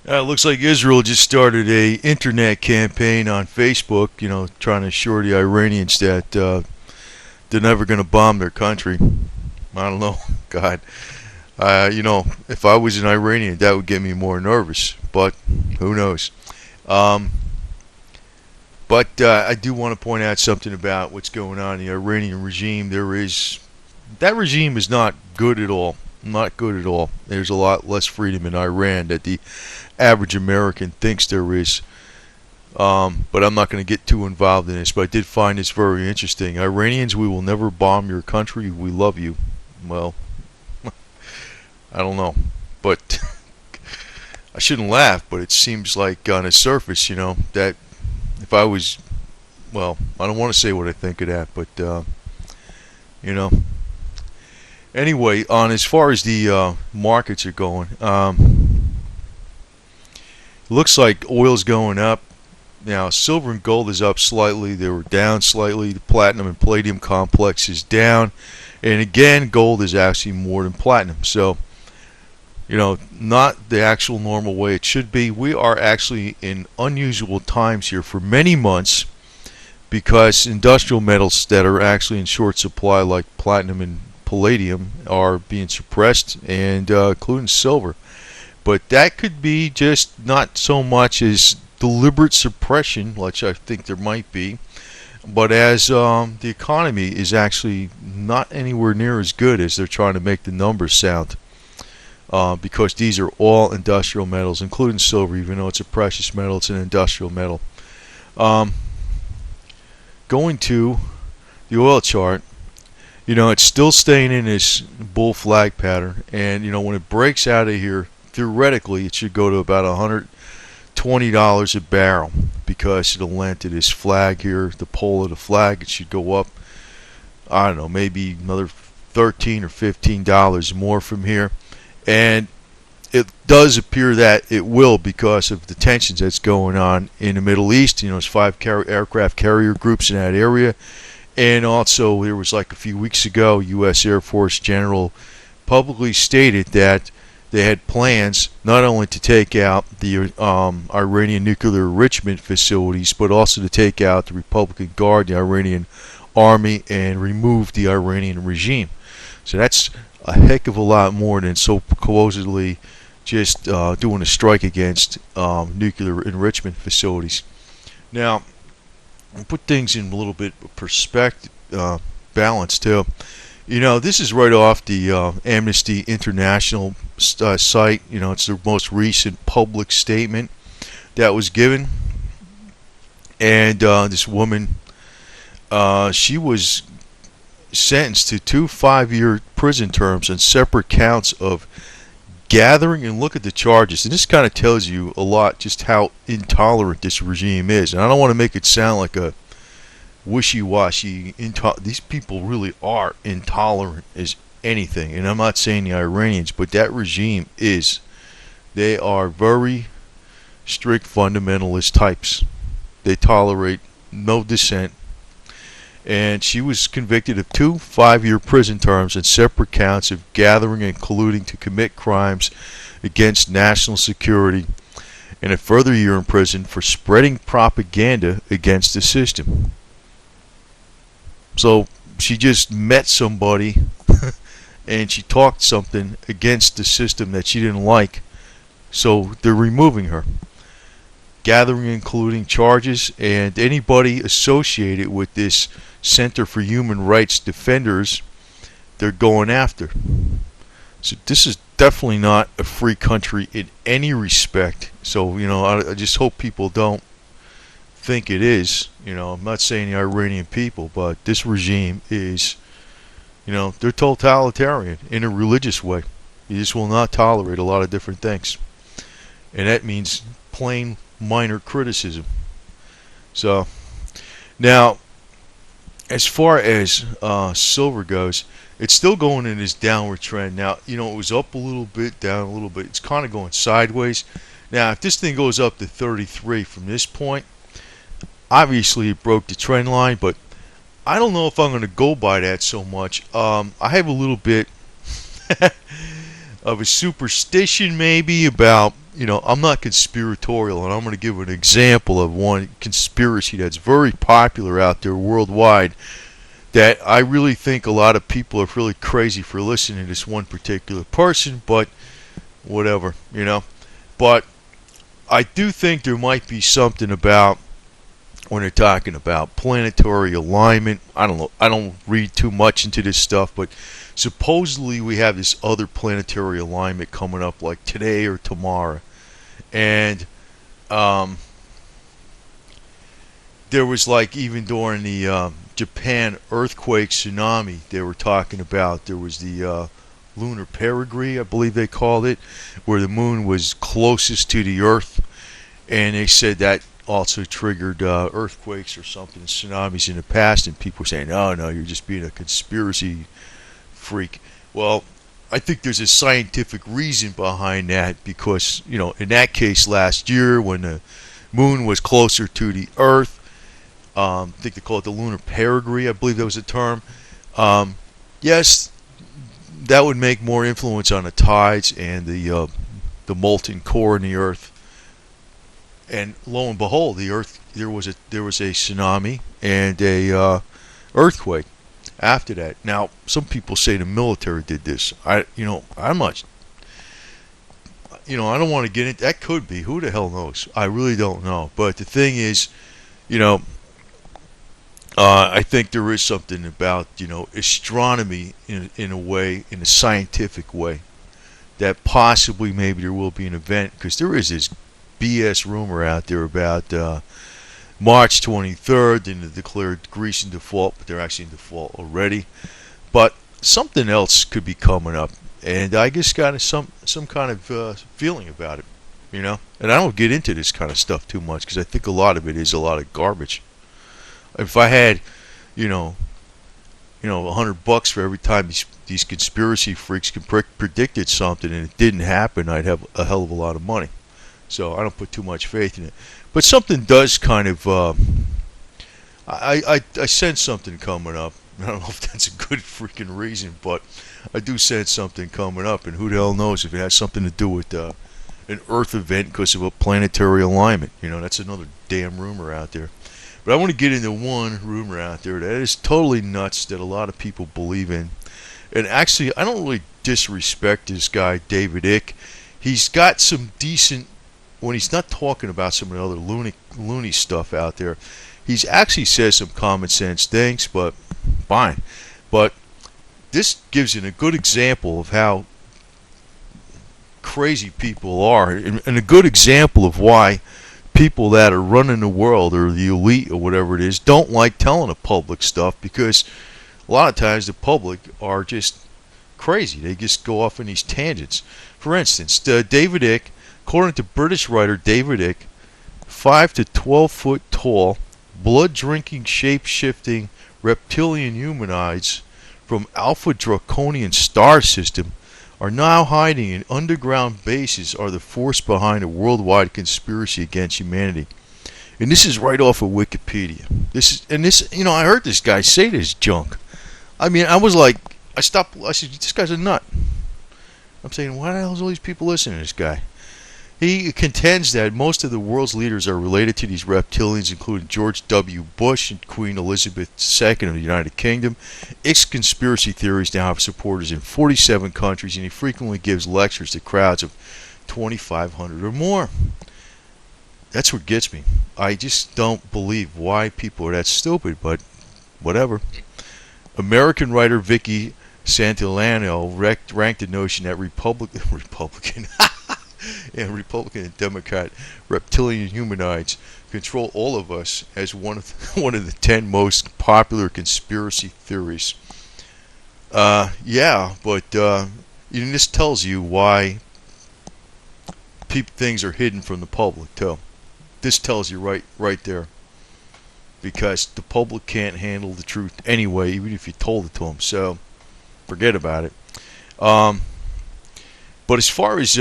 It looks like Israel just started a internet campaign on Facebook, trying to assure the Iranians that they're never going to bomb their country. I don't know, God. If I was an Iranian, that would get me more nervous. But who knows? Um, but I do want to point out something about what's going on in the Iranian regime. That regime is not good at all. Not good at all. There's a lot less freedom in Iran that the average American thinks there is. But I'm not going to get too involved in this. But I did find this very interesting. Iranians, we will never bomb your country. We love you. Well, I don't know. But I shouldn't laugh, but it seems like on the surface, that if I was, well, I don't want to say what I think of that, but, you know. Anyway, on as far as the markets are going, looks like oil's going up. Now, silver and gold is up slightly. They were down slightly. The platinum and palladium complex is down. And again, gold is actually more than platinum. So, not the actual normal way it should be. We are actually in unusual times here for many months because industrial metals that are actually in short supply, like platinum and palladium, are being suppressed, and including silver. But that could be just not so much as deliberate suppression, which I think there might be, but as the economy is actually not anywhere near as good as they're trying to make the numbers sound. Because these are all industrial metals, including silver. Even though it's a precious metal, it's an industrial metal. Um, Going to the oil chart, it's still staying in this bull flag pattern, and when it breaks out of here, theoretically it should go to about $120 a barrel because it'll land to this flag here, the pole of the flag. It should go up, I don't know, maybe another $13 or $15 more from here. And it does appear that it will because of the tensions that's going on in the Middle East. There's 5 aircraft carrier groups in that area. And also, there was like a few weeks ago, U.S. Air Force General publicly stated that they had plans not only to take out the Iranian nuclear enrichment facilities, but also to take out the Republican Guard, the Iranian army, and remove the Iranian regime. So that's a heck of a lot more than supposedly just doing a strike against nuclear enrichment facilities. Now, I'll put things in a little bit of perspective, balance too. This is right off the Amnesty International site. It's their most recent public statement that was given. And this woman, she was sentenced to 2 5-year prison terms on separate counts of gathering, and look at the charges. And this kind of tells you a lot just how intolerant this regime is. And I don't want to make it sound like a wishy-washy. These people really are intolerant as anything. And I'm not saying the Iranians, but that regime is. They are very strict fundamentalist types. They tolerate no dissent. And she was convicted of 2 5-year prison terms and separate counts of gathering and colluding to commit crimes against national security, and a further year in prison for spreading propaganda against the system. So she just met somebody and she talked something against the system that she didn't like, so they're removing her. Gathering and colluding charges, and anybody associated with this Center for Human Rights Defenders, they're going after. So this is definitely not a free country in any respect. So, I just hope people don't think it is. I'm not saying the Iranian people, but this regime is, they're totalitarian in a religious way. You just will not tolerate a lot of different things. And that means plain minor criticism. So, now, as far as silver goes, it's still going in this downward trend. Now, it was up a little bit, down a little bit. It's kind of going sideways. Now, if this thing goes up to 33 from this point, obviously it broke the trend line, but I don't know if I'm going to go by that so much. I have a little bit of a superstition maybe about I'm not conspiratorial, and I'm going to give an example of one conspiracy that's very popular out there worldwide that I really think a lot of people are really crazy for listening to this one particular person, but whatever. But I do think there might be something about when they're talking about planetary alignment. I don't know. I don't read too much into this stuff, but supposedly we have this other planetary alignment coming up like today or tomorrow. And there was like even during the Japan earthquake tsunami, they were talking about there was the lunar perigee, I believe they called it, where the moon was closest to the earth, and they said that also triggered earthquakes or something, tsunamis in the past, and people were saying, "Oh no, you're just being a conspiracy freak." Well, I think there's a scientific reason behind that because, in that case last year when the moon was closer to the earth, I think they call it the lunar perigee, I believe that was the term. Yes, that would make more influence on the tides and the molten core in the earth. And lo and behold, the earth there was a tsunami and a earthquake after that. Now, some people say the military did this. I'm not. I don't want to get into that. Could be. Who the hell knows? I really don't know. But the thing is, I think there is something about astronomy in a way, in a scientific way, that possibly maybe there will be an event, because there is this BS rumor out there about March 23rd, and they declared Greece in default, but they're actually in default already. But something else could be coming up, and I just got some kind of feeling about it, And I don't get into this kind of stuff too much because I think a lot of it is a lot of garbage. If I had, $100 for every time these conspiracy freaks predicted something and it didn't happen, I'd have a hell of a lot of money. So I don't put too much faith in it. But something does kind of, I sense something coming up. I don't know if that's a good freaking reason, but I do sense something coming up, and who the hell knows if it has something to do with an Earth event because of a planetary alignment. That's another damn rumor out there. But I want to get into one rumor out there that is totally nuts that a lot of people believe in. And actually, I don't really disrespect this guy, David Icke. He's got some decent, when he's not talking about some of the other loony stuff out there, he's actually says some common sense things, but fine. But this gives you a good example of how crazy people are, and a good example of why people that are running the world, or the elite, or whatever it is, don't like telling the public stuff, because a lot of times the public are just crazy. They just go off on these tangents. For instance, David Icke, according to British writer David Icke, 5 to 12 foot tall, blood-drinking, shape-shifting reptilian humanoids from Alpha Draconian star system are now hiding in underground bases are the force behind a worldwide conspiracy against humanity. And this is right off of Wikipedia. I heard this guy say this junk. I mean, I was like, I said, this guy's a nut. I'm saying, why the hell is all these people listening to this guy? He contends that most of the world's leaders are related to these reptilians, including George W. Bush and Queen Elizabeth II of the United Kingdom. Icke's conspiracy theories now have supporters in 47 countries, and he frequently gives lectures to crowds of 2,500 or more. That's what gets me. I just don't believe why people are that stupid, but whatever. American writer Vicky Santillano ranked the notion that Republican and Democrat reptilian humanoids control all of us as one of the 10 most popular conspiracy theories. This tells you why things are hidden from the public too. This tells you right there, because the public can't handle the truth anyway, even if you told it to them. So forget about it. But as far as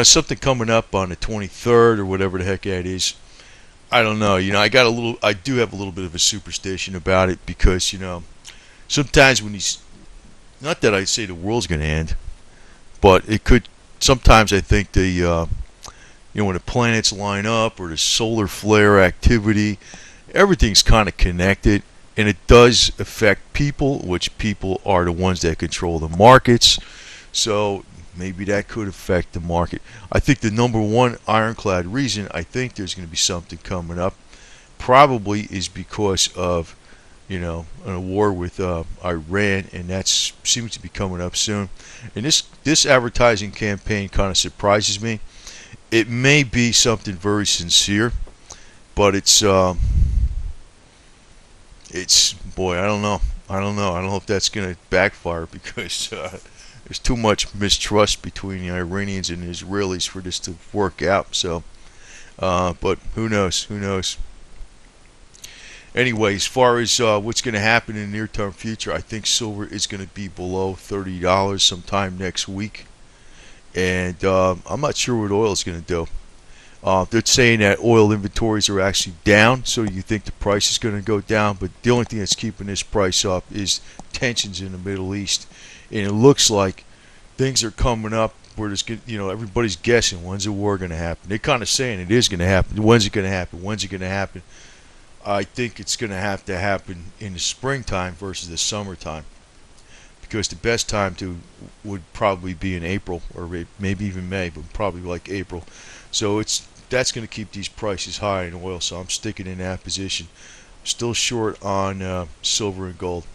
something coming up on the 23rd or whatever the heck that is, I don't know. I do have a little bit of a superstition about it, because sometimes when not that I say the world's going to end, but it could sometimes I think when the planets line up or the solar flare activity, everything's kind of connected, and it does affect people, which people are the ones that control the markets. So maybe that could affect the market. I think the number one ironclad reason I think there's going to be something coming up probably is because of a war with Iran, and that seems to be coming up soon. And this advertising campaign kind of surprises me. It may be something very sincere, but it's boy, I don't know. I don't know. I don't know if that's going to backfire because there's too much mistrust between the Iranians and the Israelis for this to work out. So, but who knows? Who knows? Anyway, as far as what's going to happen in the near-term future, I think silver is going to be below $30 sometime next week, and I'm not sure what oil is going to do. They're saying that oil inventories are actually down, so you think the price is going to go down, but the only thing that's keeping this price up is tensions in the Middle East, and it looks like things are coming up where there's, everybody's guessing when's the war going to happen. They're kind of saying it is going to happen. When's it going to happen? When's it going to happen? I think it's going to have to happen in the springtime versus the summertime, because the best time to would probably be in April or maybe even May, but probably like April. So that's going to keep these prices high in oil. So I'm sticking in that position. Still short on silver and gold.